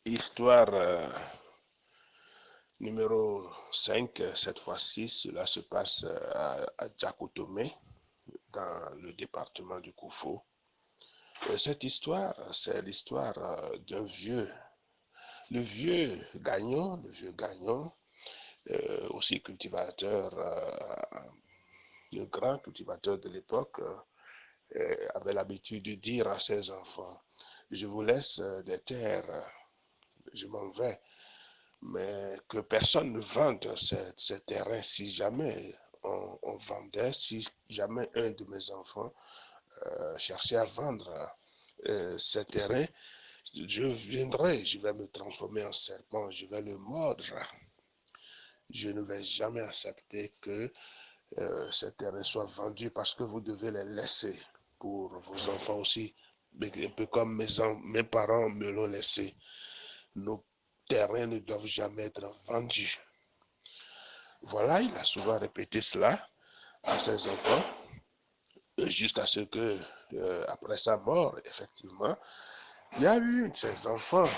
Histoire numéro 5, cette fois-ci, cela se passe à Djakotome, dans le département du Koufou. Cette histoire, c'est l'histoire d'un vieux, le vieux Gagnon, aussi cultivateur, le grand cultivateur de l'époque, avait l'habitude de dire à ses enfants, je vous laisse des terres, je m'en vais, mais que personne ne vende ces terrains si jamais on vendait, si jamais un de mes enfants cherchait à vendre ces terrains, je viendrai, je vais me transformer en serpent, je vais le mordre. Je ne vais jamais accepter que ces terrains soient vendus parce que vous devez les laisser pour vos enfants aussi, un peu comme mes parents me l'ont laissé. Nos terrains ne doivent jamais être vendus. Voilà, il a souvent répété cela à ses enfants jusqu'à ce que, après sa mort, effectivement, il y a eu un de ses enfants,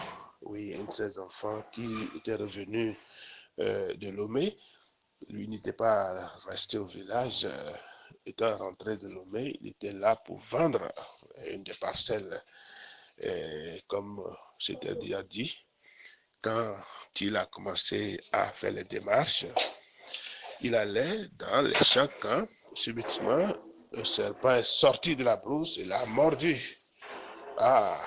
oui, un de ses enfants qui était revenu de Lomé. Lui n'était pas resté au village, étant rentré de Lomé, il était là pour vendre une des parcelles. Et comme c'était déjà dit, quand il a commencé à faire les démarches, il allait dans les champs quand, subitement, le serpent est sorti de la brousse et l'a mordu. Ah,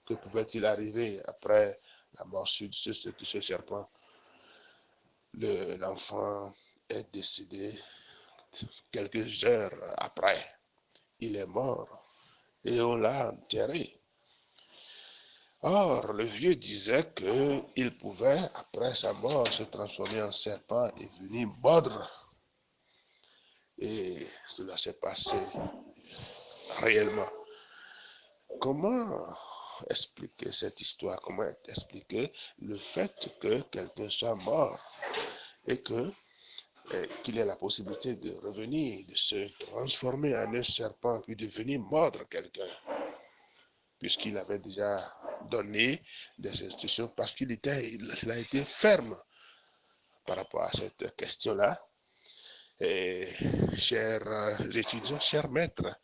que pouvait-il arriver après la morsure de ce serpent? L'enfant est décédé quelques heures après. Il est mort et on l'a enterré. Or, le vieux disait qu'il pouvait, après sa mort, se transformer en serpent et venir mordre. Et cela s'est passé réellement. Comment expliquer cette histoire? Comment expliquer le fait que quelqu'un soit mort et qu'il ait la possibilité de revenir, de se transformer en un serpent, puis de venir mordre quelqu'un, puisqu'il avait déjà donné des instructions, parce qu'il a été ferme par rapport à cette question-là. Et chers étudiants, chers maîtres,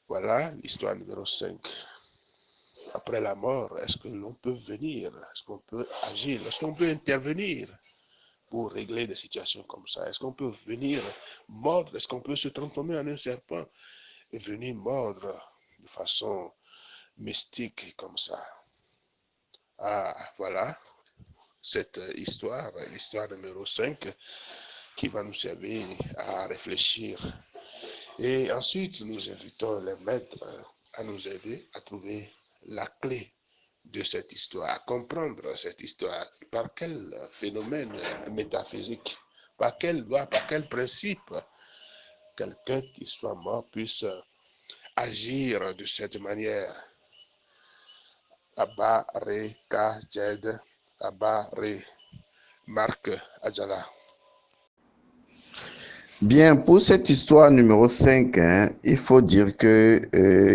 voilà l'histoire numéro 5. Après la mort, est-ce que l'on peut venir? Est-ce qu'on peut agir? Est-ce qu'on peut intervenir pour régler des situations comme ça? Est-ce qu'on peut venir mordre? Est-ce qu'on peut se transformer en un serpent et venir mordre de façon mystique comme ça? Ah, voilà cette histoire, l'histoire numéro 5, qui va nous servir à réfléchir. Et ensuite, nous invitons les maîtres à nous aider à trouver la clé de cette histoire, à comprendre cette histoire. Par quel phénomène métaphysique, par quelle loi, par quel principe quelqu'un qui soit mort puisse agir de cette manière. Abba, Re, Ka, Jed, Abba, Re, Marc, Adjala. Bien, pour cette histoire numéro 5, il faut dire que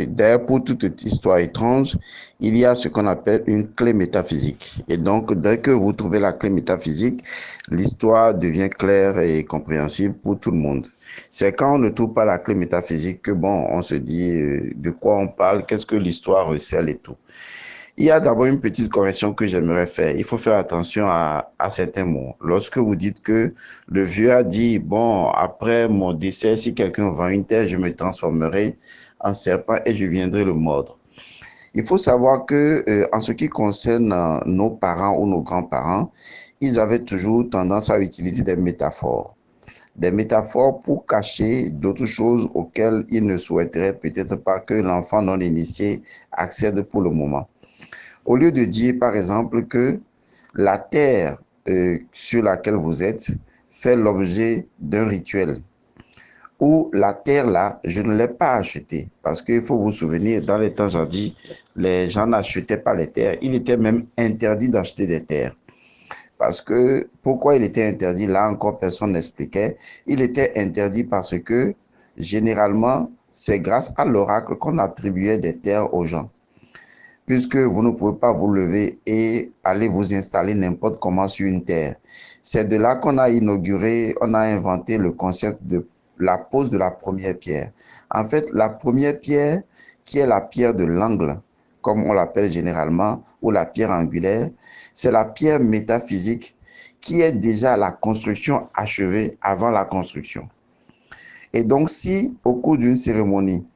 d'ailleurs pour toute histoire étrange, il y a ce qu'on appelle une clé métaphysique. Et donc, dès que vous trouvez la clé métaphysique, l'histoire devient claire et compréhensible pour tout le monde. C'est quand on ne trouve pas la clé métaphysique que, bon, on se dit de quoi on parle, qu'est-ce que l'histoire recèle et tout. Il y a d'abord une petite correction que j'aimerais faire. Il faut faire attention à certains mots. Lorsque vous dites que le vieux a dit, bon, après mon décès, si quelqu'un vend une terre, je me transformerai en serpent et je viendrai le mordre. Il faut savoir que, en ce qui concerne nos parents ou nos grands-parents, ils avaient toujours tendance à utiliser des métaphores. Des métaphores pour cacher d'autres choses auxquelles ils ne souhaiteraient peut-être pas que l'enfant non initié accède pour le moment. Au lieu de dire, par exemple, que la terre sur laquelle vous êtes fait l'objet d'un rituel, ou la terre là, je ne l'ai pas achetée, parce qu'il faut vous souvenir, dans les temps jadis, les gens n'achetaient pas les terres. Il était même interdit d'acheter des terres. Parce que, pourquoi il était interdit? Là encore, personne n'expliquait. Il était interdit parce que, généralement, c'est grâce à l'oracle qu'on attribuait des terres aux gens. puisque vous ne pouvez pas vous lever et aller vous installer n'importe comment sur une terre. C'est de là qu'on a inauguré, on a inventé le concept de la pose de la première pierre. En fait, la première pierre, qui est la pierre de l'angle, comme on l'appelle généralement, ou la pierre angulaire, c'est la pierre métaphysique qui est déjà la construction achevée avant la construction. Et donc, si au cours d'une cérémonie,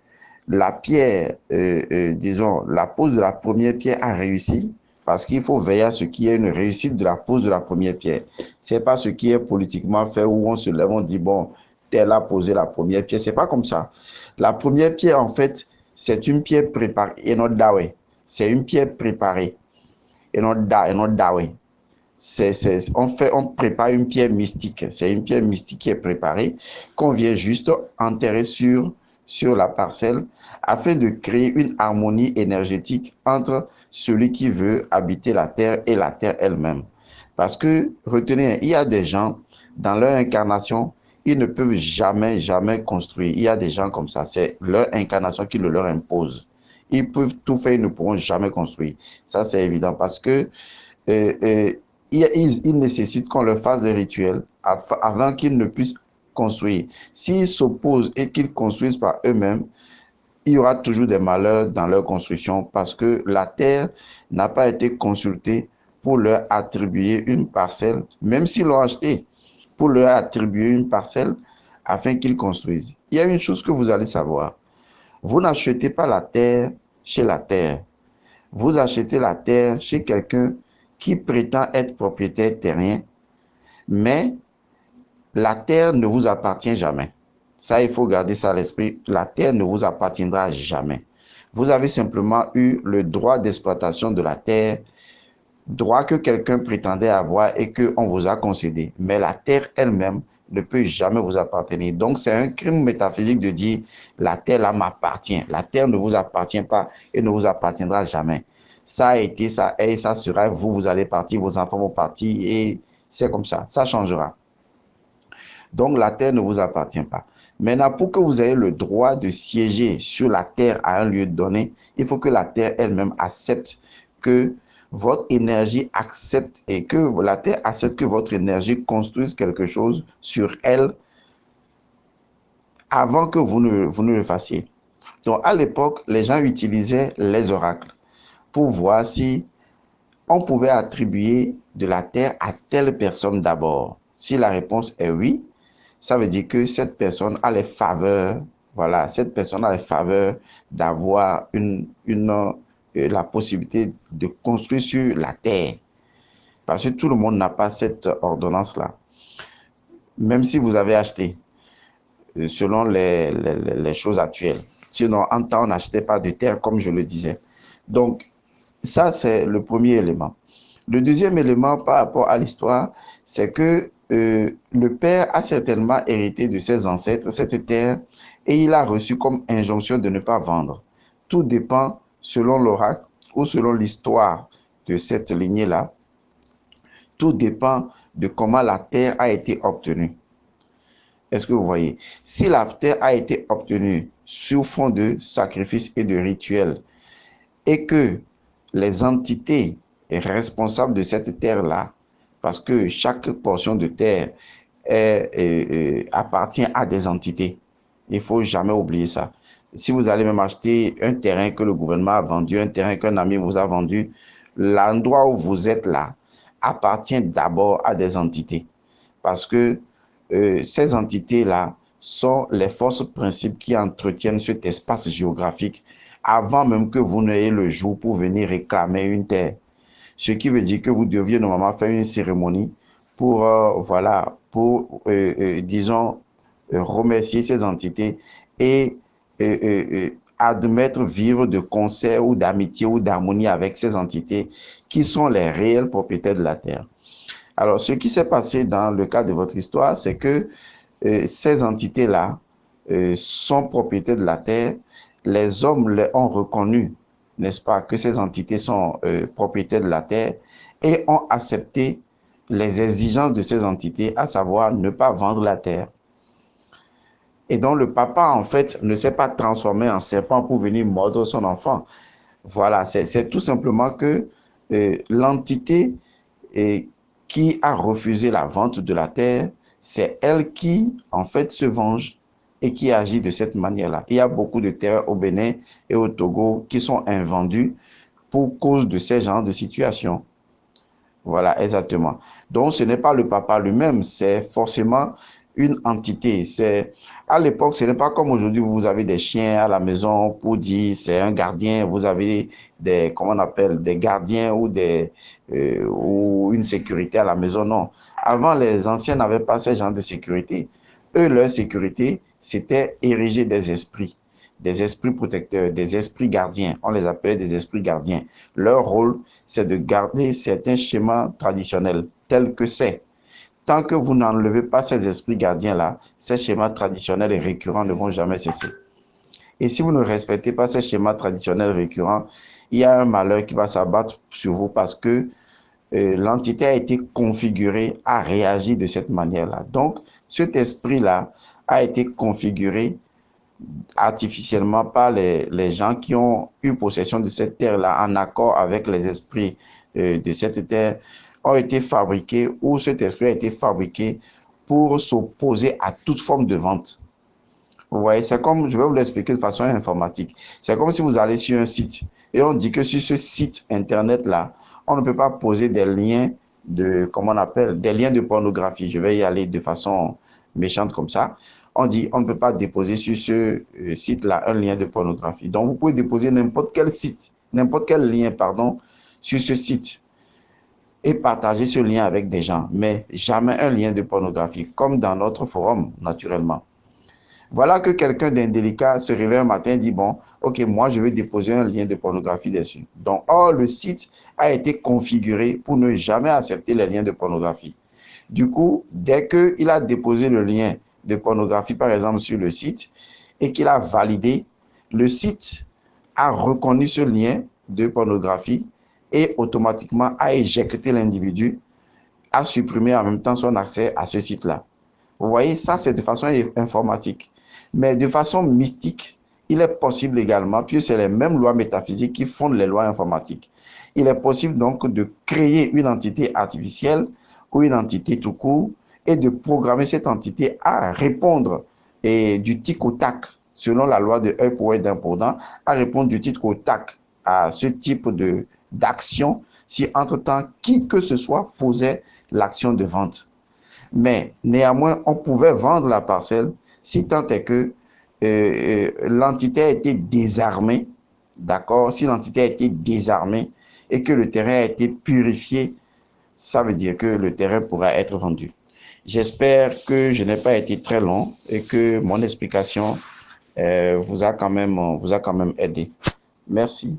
la pierre, disons, la pose de la première pierre a réussi, parce qu'il faut veiller à ce qu'il y ait une réussite de la pose de la première pierre. C'est pas ce qui est politiquement fait où on se lève, on dit, bon, tel a posé la première pierre. C'est pas comme ça. La première pierre, en fait, c'est une pierre préparée, et non dawe. C'est une pierre préparée, et non dawe. On prépare une pierre mystique. C'est une pierre mystique qui est préparée, qu'on vient juste enterrer sur la parcelle afin de créer une harmonie énergétique entre celui qui veut habiter la terre et la terre elle-même. Parce que, retenez, il y a des gens, dans leur incarnation, ils ne peuvent jamais, jamais construire. Il y a des gens comme ça, c'est leur incarnation qui le leur impose. Ils peuvent tout faire, ils ne pourront jamais construire. Ça, c'est évident parce que ils nécessitent qu'on leur fasse des rituels avant qu'ils ne puissent construire. S'ils s'opposent et qu'ils construisent par eux-mêmes, il y aura toujours des malheurs dans leur construction parce que la terre n'a pas été consultée pour leur attribuer une parcelle, même s'ils l'ont acheté, pour leur attribuer une parcelle afin qu'ils construisent. Il y a une chose que vous allez savoir. Vous n'achetez pas la terre chez la terre. Vous achetez la terre chez quelqu'un qui prétend être propriétaire terrien, mais la terre ne vous appartient jamais. Ça, il faut garder ça à l'esprit. La terre ne vous appartiendra jamais. Vous avez simplement eu le droit d'exploitation de la terre, droit que quelqu'un prétendait avoir et qu'on vous a concédé. Mais la terre elle-même ne peut jamais vous appartenir. Donc, c'est un crime métaphysique de dire la terre là m'appartient. La terre ne vous appartient pas et ne vous appartiendra jamais. Ça a été, ça est, ça sera. Vous allez partir, vos enfants vont partir et c'est comme ça. Ça changera. Donc, la terre ne vous appartient pas. Maintenant, pour que vous ayez le droit de siéger sur la terre à un lieu donné, il faut que la terre elle-même accepte que votre énergie accepte et que la terre accepte que votre énergie construise quelque chose sur elle avant que vous ne le fassiez. Donc, à l'époque, les gens utilisaient les oracles pour voir si on pouvait attribuer de la terre à telle personne d'abord. Si la réponse est oui, ça veut dire que cette personne a les faveurs, voilà, cette personne a les faveurs d'avoir la possibilité de construire sur la terre. Parce que tout le monde n'a pas cette ordonnance-là. Même si vous avez acheté, selon les choses actuelles. Sinon, en temps, on n'achetait pas de terre, comme je le disais. Donc, ça, c'est le premier élément. Le deuxième élément par rapport à l'histoire, c'est que le père a certainement hérité de ses ancêtres cette terre et il a reçu comme injonction de ne pas vendre. Tout dépend, selon l'oracle ou selon l'histoire de cette lignée-là, tout dépend de comment la terre a été obtenue. Est-ce que vous voyez? Si la terre a été obtenue sous fond de sacrifices et de rituels et que les entités responsables de cette terre-là, parce que chaque portion de terre appartient à des entités. Il ne faut jamais oublier ça. Si vous allez même acheter un terrain que le gouvernement a vendu, un terrain qu'un ami vous a vendu, l'endroit où vous êtes là appartient d'abord à des entités. Parce que ces entités-là sont les forces principes qui entretiennent cet espace géographique avant même que vous n'ayez le jour pour venir réclamer une terre. Ce qui veut dire que vous deviez normalement faire une cérémonie pour, voilà, pour, disons, remercier ces entités et admettre vivre de concert ou d'amitié ou d'harmonie avec ces entités qui sont les réels propriétaires de la terre. Alors, ce qui s'est passé dans le cas de votre histoire, c'est que ces entités-là sont propriétaires de la terre. Les hommes ont reconnu, n'est-ce pas, que ces entités sont propriétaires de la terre et ont accepté les exigences de ces entités, à savoir ne pas vendre la terre. Et donc, le papa, en fait, ne s'est pas transformé en serpent pour venir mordre son enfant. Voilà, c'est tout simplement que l'entité qui a refusé la vente de la terre, c'est elle qui, en fait, se venge et qui agit de cette manière-là. Il y a beaucoup de terres au Bénin et au Togo qui sont invendues pour cause de ces genres de situations. Voilà, exactement. Donc, ce n'est pas le papa lui-même, c'est forcément une entité. À l'époque, ce n'est pas comme aujourd'hui, vous avez des chiens à la maison pour dire c'est un gardien, vous avez comment on appelle, des gardiens ou une sécurité à la maison. Non. Avant, les anciens n'avaient pas ce genre de sécurité. Eux, leur sécurité, c'était ériger des esprits protecteurs, des esprits gardiens. On les appelait des esprits gardiens. Leur rôle, c'est de garder certains schémas traditionnels tels que c'est. Tant que vous n'enlevez pas ces esprits gardiens-là, ces schémas traditionnels et récurrents ne vont jamais cesser. Et si vous ne respectez pas ces schémas traditionnels récurrents, il y a un malheur qui va s'abattre sur vous parce que l'entité a été configurée à réagir de cette manière-là. Donc, cet esprit-là a été configuré artificiellement par les gens qui ont eu possession de cette terre-là en accord avec les esprits de cette terre ont été fabriqués ou cet esprit a été fabriqué pour s'opposer à toute forme de vente. Vous voyez, c'est comme, je vais vous l'expliquer de façon informatique. C'est comme si vous allez sur un site et on dit que sur ce site internet-là, on ne peut pas poser des liens comment on appelle, des liens de pornographie. Je vais y aller de façon méchante comme ça. On dit, on ne peut pas déposer sur ce site-là un lien de pornographie. Donc, vous pouvez déposer n'importe quel lien, pardon, sur ce site et partager ce lien avec des gens, mais jamais un lien de pornographie, comme dans notre forum, naturellement. Voilà que quelqu'un d'indélicat se réveille un matin et dit, bon, ok, moi, je vais déposer un lien de pornographie dessus. Donc, or, le site a été configuré pour ne jamais accepter les liens de pornographie. Du coup, dès qu'il a déposé le lien de pornographie, par exemple, sur le site, et qu'il a validé, le site a reconnu ce lien de pornographie et automatiquement a éjecté l'individu, a supprimé en même temps son accès à ce site-là. Vous voyez, ça, c'est de façon informatique. Mais de façon mystique, il est possible également, puisque c'est les mêmes lois métaphysiques qui fondent les lois informatiques. Il est possible donc de créer une entité artificielle ou une entité tout court et de programmer cette entité à répondre du tic au tac, selon la loi de 1 pour 1 d'un pour d'un, à répondre du tic au tac à ce type d'action si entre-temps qui que ce soit posait l'action de vente. Mais néanmoins, on pouvait vendre la parcelle si tant est que l'entité a été désarmée, d'accord? Si l'entité a été désarmée et que le terrain a été purifié, ça veut dire que le terrain pourra être vendu. J'espère que je n'ai pas été très long et que mon explication vous a quand même aidé. Merci.